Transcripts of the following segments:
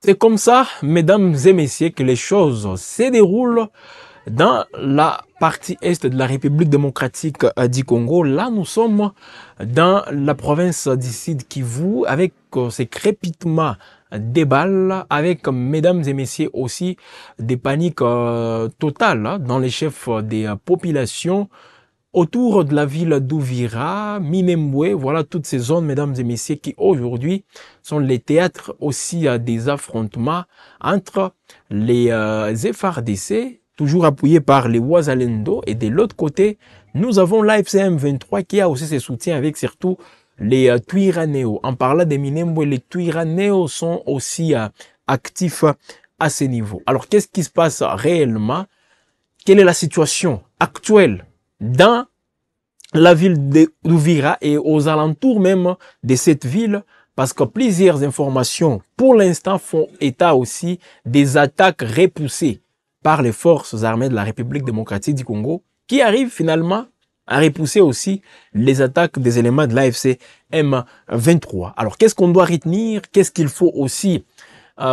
C'est comme ça, mesdames et messieurs, que les choses se déroulent dans la partie est de la République démocratique du Congo. Là, nous sommes dans la province du Sud Kivu avec ces crépitements des balles, avec, mesdames et messieurs, aussi des paniques totales dans les chefs des populations autour de la ville d'Ouvira, Minembwe, voilà toutes ces zones, mesdames et messieurs, qui aujourd'hui sont les théâtres aussi des affrontements entre les FARDC, toujours appuyés par les Wazalendo, et de l'autre côté, nous avons l'AFC M23 qui a aussi ses soutiens avec surtout les Twiraneos. En parlant des Minembwe, les Twiraneos sont aussi actifs à ce niveau. Alors, qu'est-ce qui se passe réellement? Quelle est la situation actuelle dans la ville d'Ouvira et aux alentours même de cette ville? Parce que plusieurs informations, pour l'instant, font état aussi des attaques repoussées par les forces armées de la République démocratique du Congo, qui arrivent finalement à repousser aussi les attaques des éléments de l'AFC M23. Alors, qu'est-ce qu'on doit retenir? Qu'est-ce qu'il faut aussi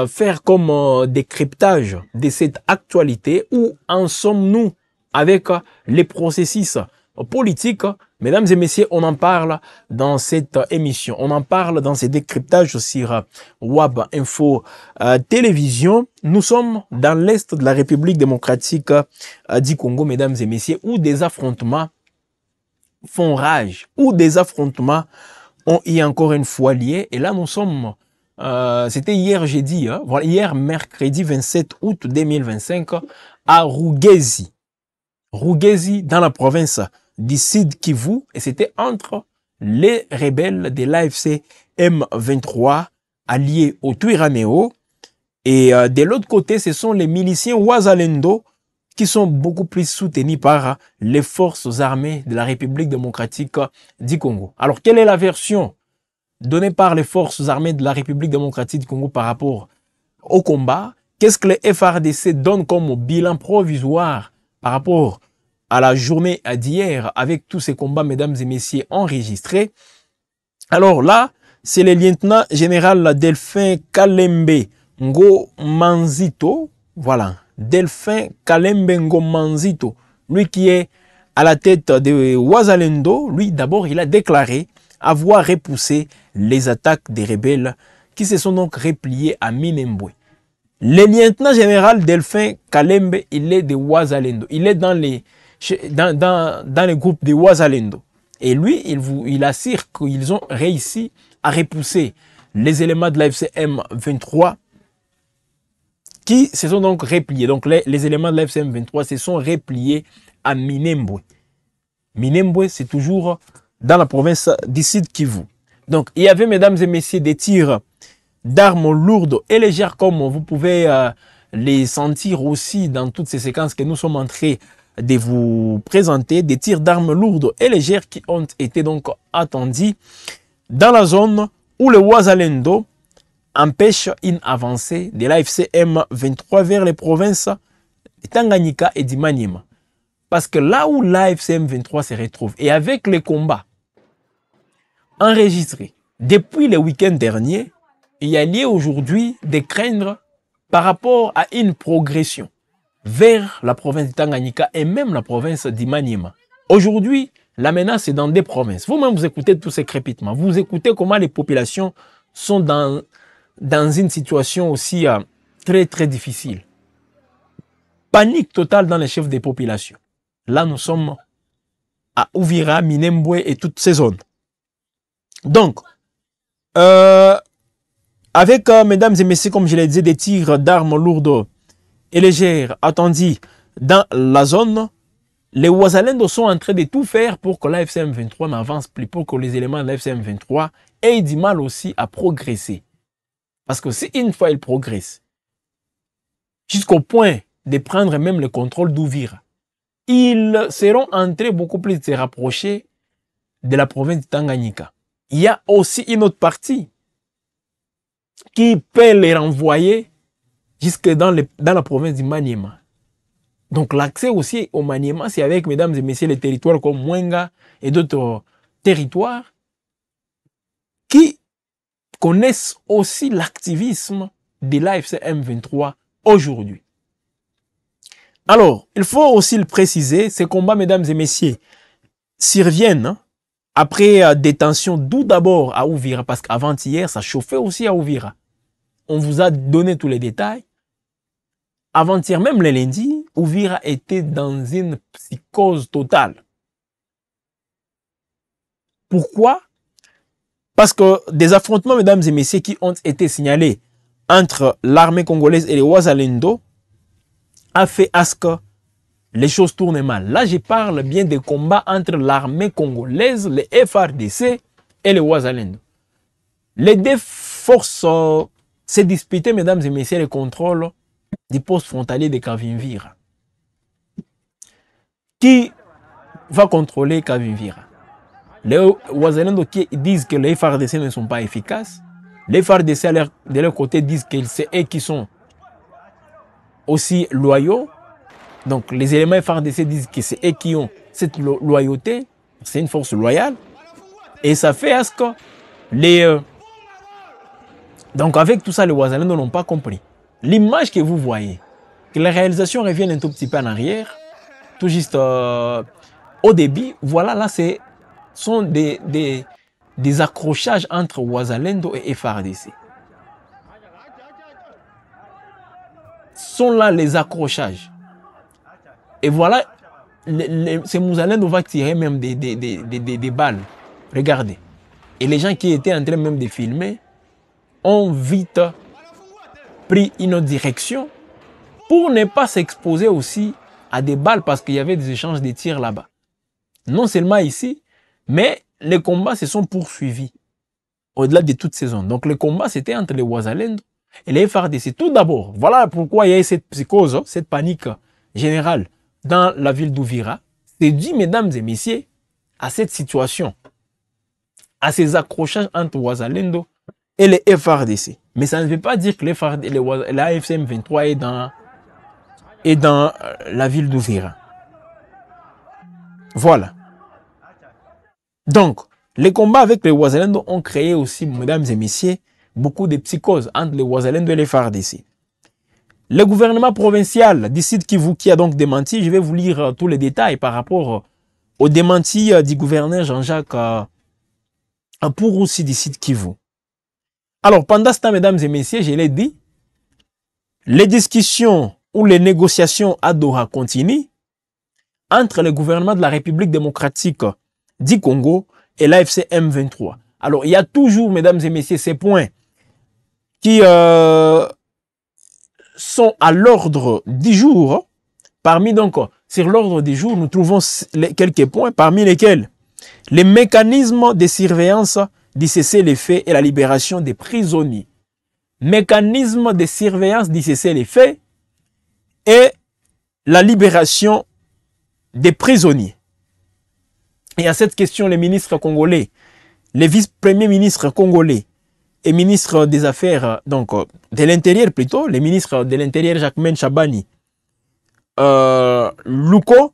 faire comme décryptage de cette actualité? Où en sommes-nous avec les processus politiques? Mesdames et messieurs, on en parle dans cette émission. On en parle dans ces décryptages sur WAB Info Télévision. Nous sommes dans l'est de la République démocratique du Congo, mesdames et messieurs, où des affrontements font rage, où des affrontements ont y encore une fois lié. Et là, nous sommes c'était hier jeudi, hein, voilà, hier mercredi 27 août 2025 à Rugezi. Rugezi dans la province du Sud Kivu, et c'était entre les rebelles de l'AFC M23 alliés aux Twiraneos et de l'autre côté, ce sont les miliciens Wazalendo qui sont beaucoup plus soutenus par les forces armées de la République démocratique du Congo. Alors, quelle est la version donnée par les forces armées de la République démocratique du Congo par rapport au combat? Qu'est-ce que les FARDC donnent comme bilan provisoire par rapport à la journée d'hier avec tous ces combats, mesdames et messieurs, enregistrés? Alors là, c'est le lieutenant général Delphin Kalembe Ngomanzito, voilà, Delphin Kalembe Ngomanzito, lui qui est à la tête de Wazalendo. Lui, d'abord, il a déclaré avoir repoussé les attaques des rebelles qui se sont donc repliés à Minembwe. Le lieutenant général Delphin Kalembe, il est de Wazalendo. Il est dans les groupes de Wazalendo. Et lui, il assure qu'ils ont réussi à repousser les éléments de l'AFC M23 qui se sont donc repliés. Donc les éléments de l'AFC M23 se sont repliés à Minembwe. Minembwe, c'est toujours dans la province du Sud Kivu. Donc, il y avait, mesdames et messieurs, des tirs d'armes lourdes et légères, comme vous pouvez les sentir aussi dans toutes ces séquences que nous sommes en train de vous présenter, des tirs d'armes lourdes et légères qui ont été donc attendus dans la zone où le Wazalendo empêche une avancée de l'AFC M23 vers les provinces de Tanganyika et d'Imaniema. Parce que là où l'AFC M23 se retrouve, et avec les combats enregistrés depuis le week-end dernier, il y a lieu aujourd'hui de craindre par rapport à une progression vers la province de Tanganyika et même la province d'Imaniema. Aujourd'hui, la menace est dans des provinces. Vous-même, vous écoutez tous ces crépitements. Vous écoutez comment les populations sont dans une situation aussi très, très difficile. Panique totale dans les chefs des populations. Là, nous sommes à Ouvira, Minembwe et toutes ces zones. Donc, avec, mesdames et messieurs, comme je l'ai dit, des tirs d'armes lourdes et légères attendus dans la zone, les Wazalendo sont en train de tout faire pour que l'AFC M23 n'avance plus, pour que les éléments de l'AFC M23 aient du mal aussi à progresser. Parce que si une fois ils progressent, jusqu'au point de prendre même le contrôle d'Ouvira, ils seront en train beaucoup plus de se rapprocher de la province de Tanganyika. Il y a aussi une autre partie qui peut les renvoyer jusque dans la province du Maniema. Donc l'accès aussi au Maniema, c'est avec, mesdames et messieurs, les territoires comme Mwenga et d'autres territoires qui connaissent aussi l'activisme de l'AFC M23 aujourd'hui. Alors, il faut aussi le préciser, ces combats, mesdames et messieurs, surviennent après détention, d'où d'abord à Uvira, parce qu'avant-hier, ça chauffait aussi à Uvira. On vous a donné tous les détails. Avant-hier, même le lundi, Uvira était dans une psychose totale. Pourquoi? Parce que des affrontements, mesdames et messieurs, qui ont été signalés entre l'armée congolaise et les Wazalendo a fait à ce que les choses tournent mal. Là, je parle bien des combats entre l'armée congolaise, les FARDC et les Wazalendo. Les deux forces s'est disputé, mesdames et messieurs, le contrôle du poste frontalier de Kavimvira. Qui va contrôler Kavimvira? Les Wazalendo qui disent que les FARDC ne sont pas efficaces. Les FARDC de leur côté disent que c'est eux qui sont aussi loyaux. Donc les éléments FARDC disent que c'est eux qui ont cette loyauté. C'est une force loyale. Et ça fait à ce que les... Donc avec tout ça, les Wazalendo n'ont pas compris. L'image que vous voyez, que les réalisations reviennent un tout petit peu en arrière, tout juste au début, voilà, là, sont des accrochages entre Wazalendo et FARDC. Sont là les accrochages. Et voilà, ces Wazalendo va tirer même des balles. Regardez. Et les gens qui étaient en train même de filmer ont vite pris une autre direction pour ne pas s'exposer aussi à des balles parce qu'il y avait des échanges de tirs là-bas. Non seulement ici, mais les combats se sont poursuivis au-delà de toute saison. Donc les combats, c'était entre les Wazalendo et les FARDC. Tout d'abord, voilà pourquoi il y a eu cette psychose, cette panique générale dans la ville d'Uvira. C'est dû, mesdames et messieurs, à cette situation, à ces accrochages entre Wazalendo et les FARDC. Mais ça ne veut pas dire que l'AFC M23 est dans la ville d'Uvira. Voilà. Donc, les combats avec les Wazalendo ont créé aussi, mesdames et messieurs, beaucoup de psychoses entre les Wazalendo et les FARDC. Le gouvernement provincial du Sud Kivu qui a donc démenti, je vais vous lire tous les détails par rapport au démenti du gouverneur Jean-Jacques Purusi du Sud Kivu. Alors, pendant ce temps, mesdames et messieurs, je l'ai dit, les discussions ou les négociations à Doha continuent entre le gouvernement de la République démocratique du Congo et l'AFC M23. Alors, il y a toujours, mesdames et messieurs, ces points qui sont à l'ordre du jour. Parmi donc, sur l'ordre du jour, nous trouvons quelques points, parmi lesquels les mécanismes de surveillance du cessez-le-feu et la libération des prisonniers. Mécanisme de surveillance du cessez-le-feu et la libération des prisonniers. Et à cette question, les ministres congolais, les vice-premiers ministres congolais et ministres des Affaires, donc de l'Intérieur plutôt, les ministres de l'Intérieur Jacquemain Chabani, Louko,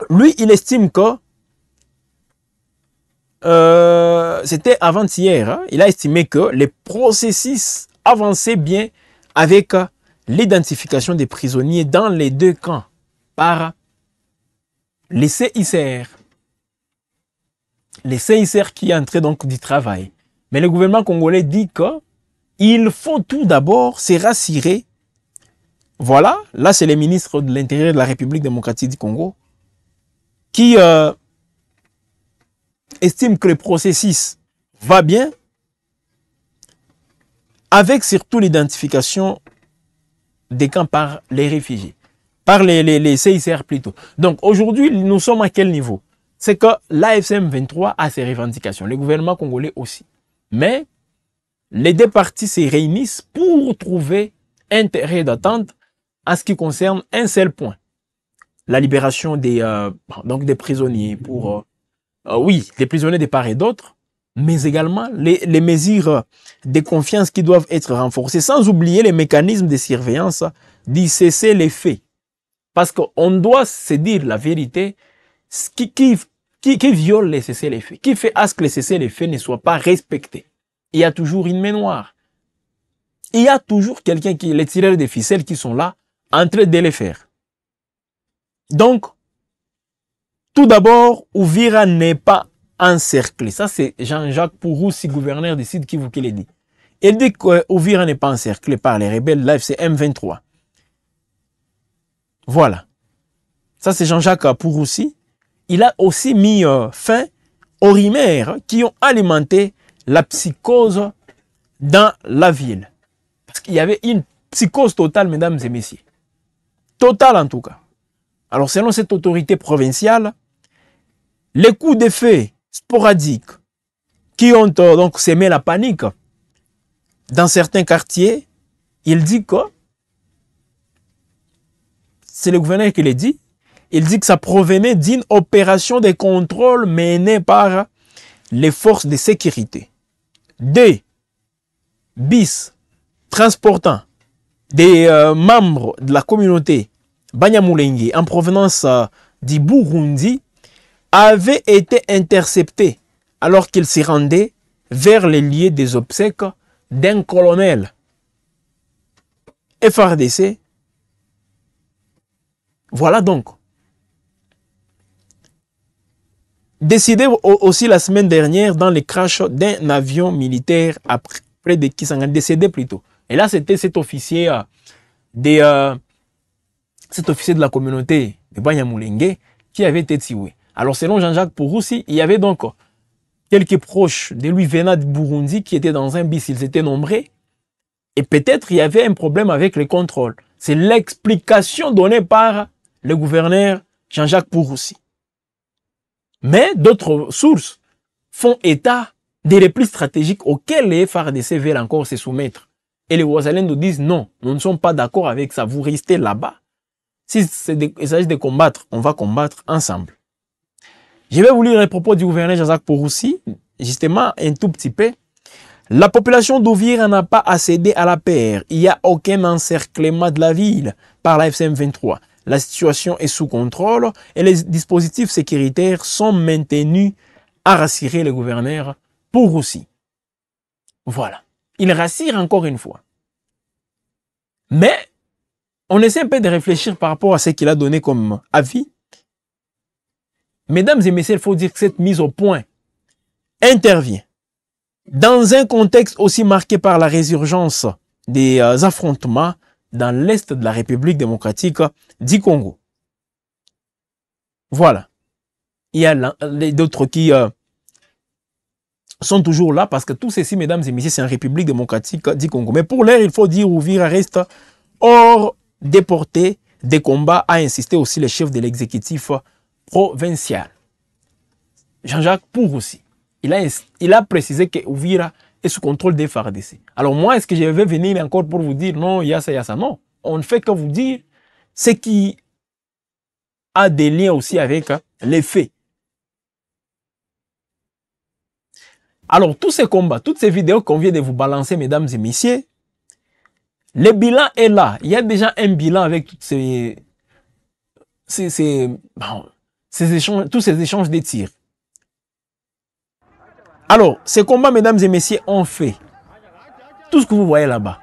lui, il estime que c'était avant-hier, hein, il a estimé que les processus avançaient bien avec l'identification des prisonniers dans les deux camps par les CICR. Les CICR qui entraient donc du travail. Mais le gouvernement congolais dit qu'il faut tout d'abord se rassurer. Voilà, là c'est les ministres de l'Intérieur de la République démocratique du Congo qui estiment que le processus va bien avec surtout l'identification des camps par les réfugiés. Par les CICR plutôt. Donc aujourd'hui, nous sommes à quel niveau? C'est que l'AFC M23 a ses revendications, le gouvernement congolais aussi. Mais les deux parties se réunissent pour trouver un terrain d'attente en ce qui concerne un seul point. La libération donc des prisonniers pour... oui, des prisonniers de part et d'autre, mais également les mesures de confiance qui doivent être renforcées, sans oublier les mécanismes de surveillance du cessez-le-feu. Parce qu'on doit se dire la vérité, qui viole les cessez-le-feu, qui fait à ce que les cessez-le-feu ne soient pas respectés. Il y a toujours une main noire. il y a toujours quelqu'un qui, les tireurs de ficelles qui sont là, en train de les faire. Donc, tout d'abord, Uvira n'est pas encerclé. Ça, c'est Jean-Jacques Pouroussi, gouverneur du Sud Kivu, qui l'a dit. Il dit qu'Uvira n'est pas encerclé par les rebelles de l'AFC M23. Voilà. Ça, c'est Jean-Jacques Pouroussi. Il a aussi mis fin aux rumeurs qui ont alimenté la psychose dans la ville. Parce qu'il y avait une psychose totale, mesdames et messieurs. Totale en tout cas. Alors, selon cette autorité provinciale, les coups d'effet sporadiques qui ont donc sémé la panique dans certains quartiers, il dit que, c'est le gouverneur qui l'a dit, il dit que ça provenait d'une opération de contrôle menée par les forces de sécurité. Des bis transportant des membres de la communauté Banyamulenge en provenance du Burundi avaient été interceptés alors qu'ils se rendaient vers les lieux des obsèques d'un colonel FARDC. Voilà donc. Décidé aussi la semaine dernière dans le crash d'un avion militaire près de Kisangani, décédé plutôt. Et là, c'était cet officier de la communauté de Banyamulenge qui avait été tué. Alors, selon Jean-Jacques Pouroussi, il y avait donc quelques proches de lui venant du Burundi qui étaient dans un bis, ils étaient nombreux. Et peut-être il y avait un problème avec le contrôle. C'est l'explication donnée par le gouverneur Jean-Jacques Pouroussi. Mais d'autres sources font état des replis stratégiques auxquels les FARDC veulent encore se soumettre. Et les Wazalendo nous disent non, nous ne sommes pas d'accord avec ça, vous restez là-bas. Si il s'agit de combattre, on va combattre ensemble. Je vais vous lire les propos du gouverneur Jean-Jacques Pouroussi, justement un tout petit peu. La population d'Uvira n'a pas à céder à la paire. Il n'y a aucun encerclement de la ville par la FCM 23. La situation est sous contrôle et les dispositifs sécuritaires sont maintenus, à rassurer le gouverneur Pouroussi. Voilà. Il rassure encore une fois. Mais on essaie un peu de réfléchir par rapport à ce qu'il a donné comme avis. Mesdames et messieurs, il faut dire que cette mise au point intervient dans un contexte aussi marqué par la résurgence des affrontements dans l'est de la République démocratique du Congo. Voilà. Il y a d'autres qui sont toujours là parce que tout ceci, mesdames et messieurs, c'est en République démocratique du Congo. Mais pour l'heure, il faut dire Uvira reste hors des portées des combats, a insisté aussi le chef de l'exécutif provincial. Jean-Jacques Pouroussi. Il a précisé que Uvira est sous contrôle des FARDC. Alors moi, est-ce que je vais venir encore pour vous dire non, il y a ça, non. On ne fait que vous dire ce qui a des liens aussi avec les faits. Alors, tous ces combats, toutes ces vidéos qu'on vient de vous balancer, mesdames et messieurs, le bilan est là. Il y a déjà un bilan avec toutes tous ces échanges de tirs. Alors, ces combats, mesdames et messieurs, ont fait tout ce que vous voyez là-bas.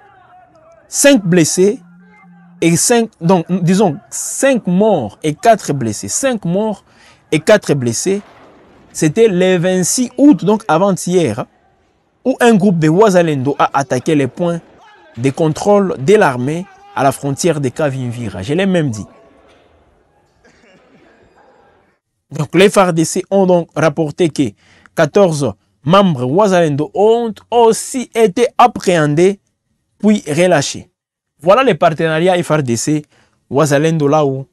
5 blessés et 5, donc disons 5 morts et 4 blessés. 5 morts et 4 blessés. C'était le 26 août, donc avant-hier, où un groupe de Wazalendo a attaqué les points de contrôle de l'armée à la frontière de Kavimvira. Je l'ai même dit. Donc les FARDC ont donc rapporté que 14 membres Wazalendo ont aussi été appréhendés puis relâchés. Voilà les partenariats FARDC Wazalendo là où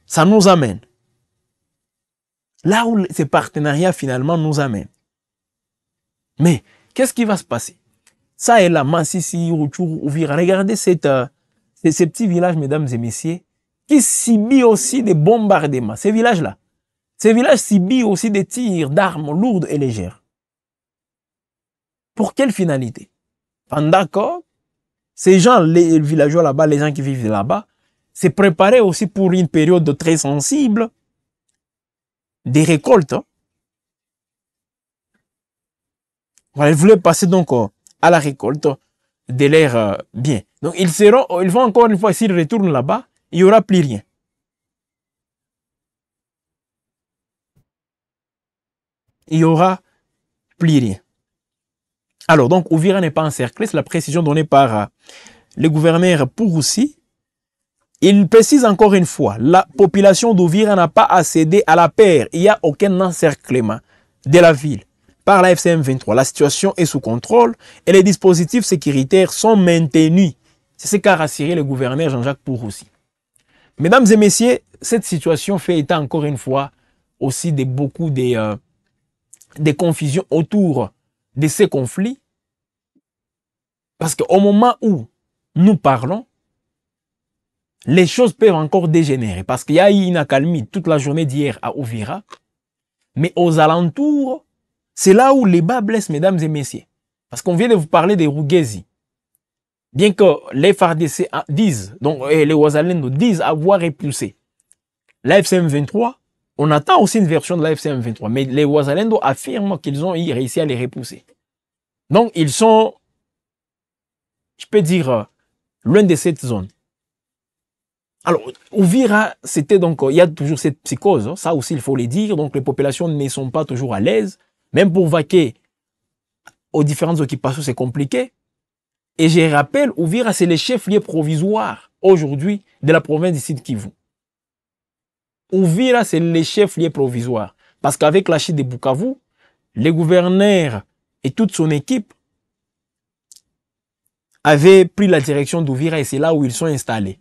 ça nous amène. Là où ces partenariats finalement nous amènent. Mais qu'est-ce qui va se passer? Ça est là, Massissi, Rutshuru, Uvira. Regardez ces petits villages, mesdames et messieurs, qui subissent aussi des bombardements. Ces villages-là. Ces villages subissent aussi des tirs d'armes lourdes et légères. Pour quelle finalité? Pendant que ces gens, les villageois là-bas, les gens qui vivent là-bas, se préparaient aussi pour une période très sensible des récoltes. Voilà, ils voulaient passer donc à la récolte de leurs biens. Donc ils vont encore une fois, s'ils retournent là-bas, il n'y aura plus rien. Il n'y aura plus rien. Alors donc Uvira n'est pas encerclé, c'est la précision donnée par le gouverneur Pouroussi. Il précise encore une fois, la population d'Uvira n'a pas accédé à la paix. Il n'y a aucun encerclement de la ville par la FCM 23. La situation est sous contrôle et les dispositifs sécuritaires sont maintenus. C'est ce qu'a rassuré le gouverneur Jean-Jacques Pouroussi. Mesdames et messieurs, cette situation fait état encore une fois aussi de beaucoup de confusions autour de ces conflits. Parce qu'au moment où nous parlons, les choses peuvent encore dégénérer. Parce qu'il y a eu une accalmie toute la journée d'hier à Uvira. Mais aux alentours, c'est là où les bas blessent, mesdames et messieurs. Parce qu'on vient de vous parler des Rugezi. Bien que les FARDC disent, donc les Wazalendo disent avoir repoussé la FCM 23, on attend aussi une version de la FCM 23. Mais les Wazalendo affirment qu'ils ont réussi à les repousser. Donc ils sont, je peux dire, loin de cette zone. Alors, Uvira, c'était donc, il y a toujours cette psychose, ça aussi il faut le dire, donc les populations ne sont pas toujours à l'aise, même pour vaquer aux différentes occupations, c'est compliqué. Et je rappelle, Uvira, c'est le chef-lieu provisoire aujourd'hui de la province du Sud Kivu. Uvira, c'est le chef-lieu provisoire, parce qu'avec la chute de Bukavu, le gouverneur et toute son équipe avaient pris la direction d'Uvira et c'est là où ils sont installés.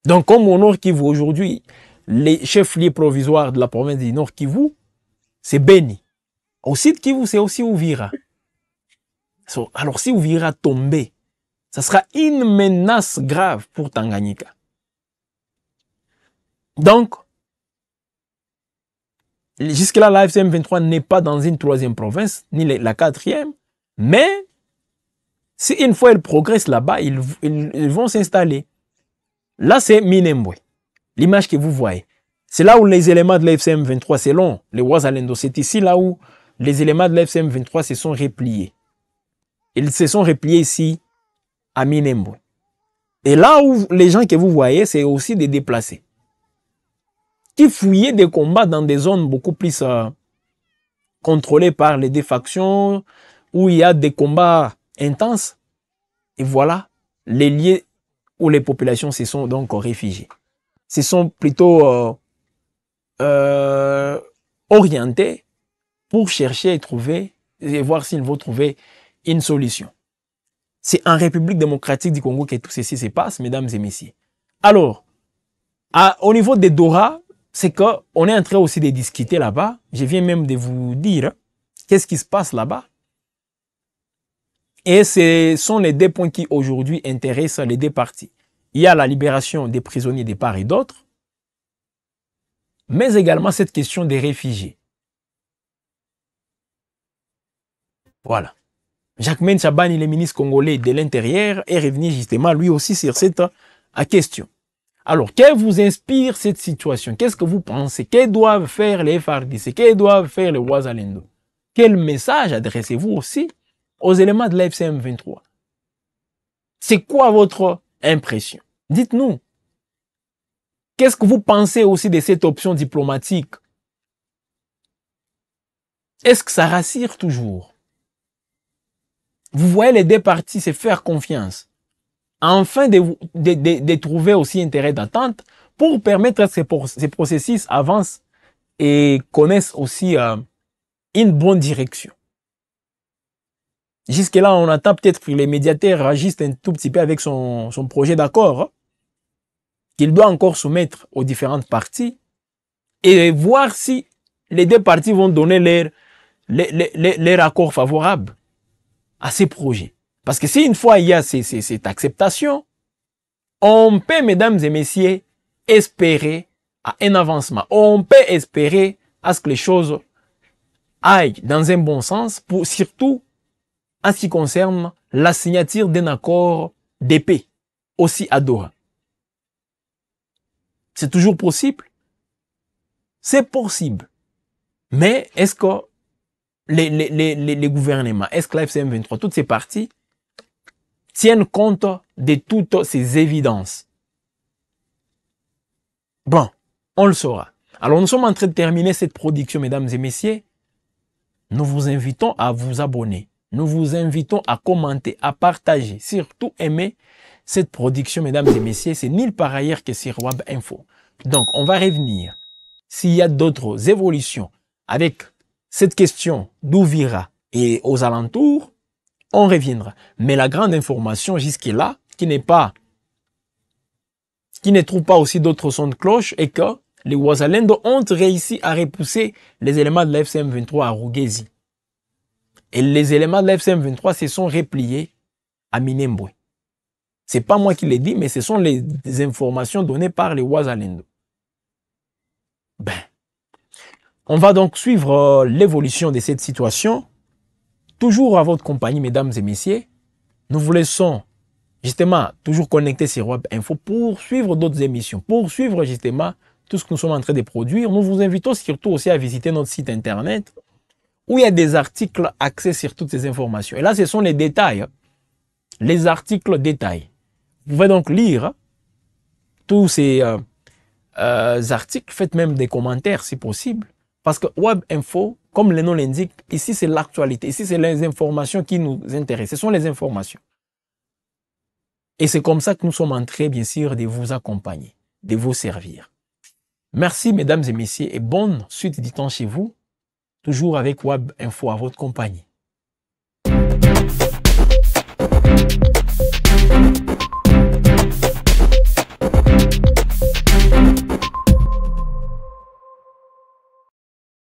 Donc, comme au Nord Kivu, aujourd'hui, les chefs-lieux provisoires de la province du Nord Kivu, c'est Beni. Au Sud Kivu, c'est aussi Uvira. Alors, si Uvira tombait, ça sera une menace grave pour Tanganyika. Donc, jusque-là, la FCM 23 n'est pas dans une troisième province, ni la quatrième, mais si une fois elle progresse là-bas, ils vont s'installer. Là, c'est Minembwe. L'image que vous voyez. C'est là où les éléments de la FCM 23, selon les Wazalendo, c'est ici là où les éléments de la FCM 23 se sont repliés. Ils se sont repliés ici à Minembwe. Et là où les gens que vous voyez, c'est aussi des déplacés qui fouillaient des combats dans des zones beaucoup plus contrôlées par les deux factions, où il y a des combats intenses. Et voilà les lieux où les populations se sont donc réfugiées. Se sont plutôt orientés pour chercher et trouver, et voir s'ils vont trouver une solution. C'est en République démocratique du Congo que tout ceci se passe, mesdames et messieurs. Alors, au niveau des Dora, c'est qu'on est en train aussi de discuter là-bas. Je viens même de vous dire qu'est-ce qui se passe là-bas. Et ce sont les deux points qui aujourd'hui intéressent les deux parties. Il y a la libération des prisonniers de part et d'autre, mais également cette question des réfugiés. Voilà. Jacquemain Chabani, le ministre congolais de l'Intérieur, est revenu justement lui aussi sur cette question. Alors, que vous inspire cette situation? Qu'est-ce que vous pensez? Que doivent faire les FARDC? Que doivent faire les Wazalendo? Quel message adressez-vous aussi aux éléments de la FCM 23? C'est quoi votre impression? Dites-nous. Qu'est-ce que vous pensez aussi de cette option diplomatique? Est-ce que ça rassure toujours? Vous voyez les deux parties se faire confiance, afin de trouver aussi intérêt d'attente pour permettre que ces processus avancent et connaissent aussi une bonne direction. Jusque-là, on attend peut-être que les médiateurs agissent un tout petit peu avec son projet d'accord qu'il doit encore soumettre aux différentes parties et voir si les deux parties vont donner leur accord favorable à ces projets. Parce que si une fois il y a cette acceptation, on peut, mesdames et messieurs, espérer à un avancement. On peut espérer à ce que les choses aillent dans un bon sens, surtout en ce qui concerne la signature d'un accord de paix, aussi à Doha. C'est toujours possible. C'est possible. Mais est-ce que les gouvernements, est-ce que la FCM 23, toutes ces parties tiennent compte de toutes ces évidences. Bon, on le saura. Alors, nous sommes en train de terminer cette production, mesdames et messieurs. Nous vous invitons à vous abonner. Nous vous invitons à commenter, à partager, surtout aimer cette production, mesdames et messieurs. C'est nulle part ailleurs que sur Web Info. Donc, on va revenir. S'il y a d'autres évolutions avec cette question d'Ouvira et aux alentours, on reviendra. Mais la grande information jusque-là, qui ne trouve pas aussi d'autres sons de cloche, est que les Wazalendo ont réussi à repousser les éléments de la FCM 23 à Rugezi. Et les éléments de la FCM 23 se sont repliés à Minembwe. Ce n'est pas moi qui l'ai dit, mais ce sont les informations données par les Wazalendo. Ben, on va donc suivre l'évolution de cette situation. Toujours à votre compagnie, mesdames et messieurs. Nous vous laissons justement toujours connectés sur Web Info pour suivre d'autres émissions, pour suivre justement tout ce que nous sommes en train de produire. Nous vous invitons surtout aussi à visiter notre site internet où il y a des articles axés sur toutes ces informations. Et là, ce sont les détails, les articles détails. Vous pouvez donc lire tous ces articles, faites même des commentaires si possible, parce que Web Info, comme le nom l'indique, ici c'est l'actualité, ici c'est les informations qui nous intéressent, ce sont les informations. Et c'est comme ça que nous sommes en train, bien sûr, de vous accompagner, de vous servir. Merci, mesdames et messieurs, et bonne suite du temps chez vous, toujours avec Web Info à votre compagnie.